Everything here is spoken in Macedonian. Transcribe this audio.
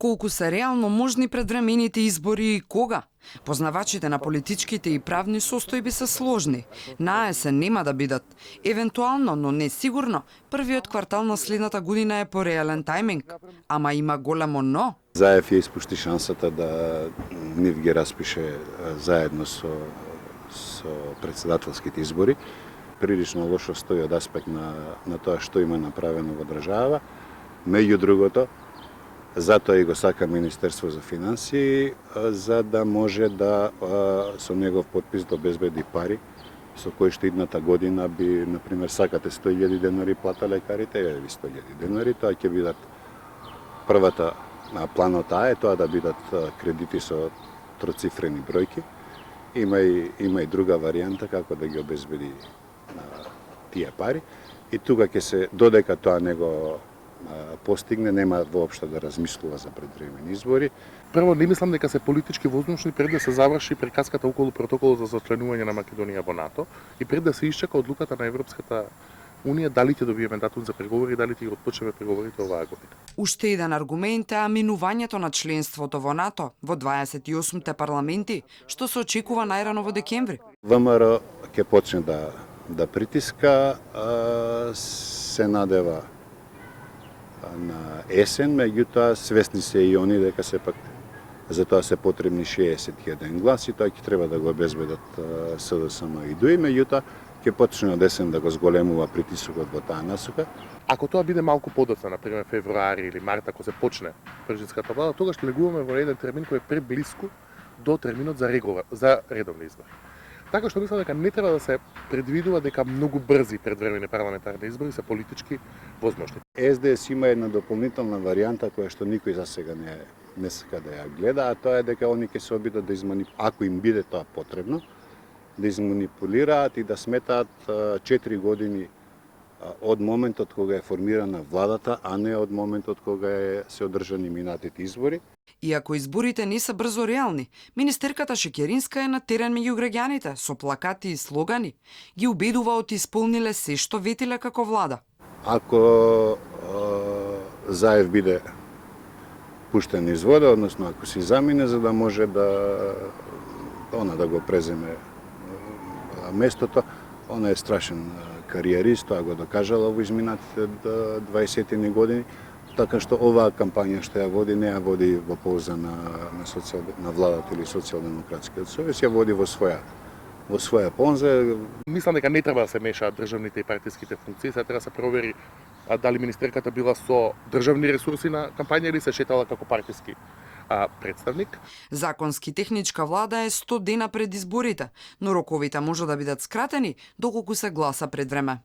Колку се реално можни предвремените избори и кога? Познавачите на политичките и правни состојби се сложни. На есен нема да бидат. Евентуално, но не сигурно, првиот квартал на следната година е по реален тајминг. Ама има големо но. Заев ја испушти шансата да нив ги распише заедно со председателските избори. Прилично лошо стои од аспект на тоа што има направено во држава. Меѓу другото, затоа и го сака Министерство за финансии, за да може да со негов подпис да обезбеди пари, со кои што идната година би, например, сакате 100.000 денари плата лекарите, или 100.000 денари, тоа ќе бидат првата планот е тоа да бидат кредити со троцифрени бројки. Има и друга варијанта како да ги обезбеди тие пари и тука ќе се, додека тоа него постигне, нема воопшто да размислува за предвремени избори. Прво, не мислам дека се политички воздушни пред да се заврши приказката околу протоколот за зачленување на Македонија во НАТО и пред да се исчека одлуката на Европската Унија дали ќе добиеме датум за преговори, дали ќе ги отпочнеме преговорите оваа година. Уште еден аргумент е минувањето на членството во НАТО во 28-те парламенти, што се очекува најрано во декември. ВМРО ќе почне да притиска, се надева на есен, меѓутоа свесни се и они дека сепак за тоа се потребни 61 гласи, тоа ќе треба да го обезбедат СДСМ и ДУИ, меѓутоа ќе почне од есен да го зголемува притисокот во таа насока. Ако тоа биде малку подоцна, например февруари или март, ако се почне пржинската влада, тогаш легуваме во еден термин кој е преблиску до терминот за редовни избори. Така што мислам дека не треба да се предвидува дека многу брзи предвремени парламентарни избори се политички возможни. СДС има една дополнителна варијанта која што никој за сега не сака да ја гледа, а тоа е дека они ќе се обидат да ако им биде тоа потребно, да изманипулираат и да сметаат 4 години од моментот кога е формирана владата, а не од моментот кога се одржани минатите избори. Иако изборите не се брзо реални, министерката Шекеринска е на терен меѓу граѓаните, со плакати и слогани. Ги убедува од исполниле се што ветиле како влада. Ако Заев биде пуштен из вода, односно ако си замине, за да може да го преземе местото, она е страшен кариерист, тоа го докажала во изминатите 20 години. Така што оваа кампања што ја води, не ја води во полза на владата или Социјалдемократскиот сојуз, ја води во своја полза. Мислам дека не треба да се мешаат државните и партиските функции, сега треба да се провери дали министерката била со државни ресурси на кампања или се шетала како партиски представник. Законски техничка влада е 100 дена пред изборите, но роковите може да бидат скратени доколку се гласа пред време.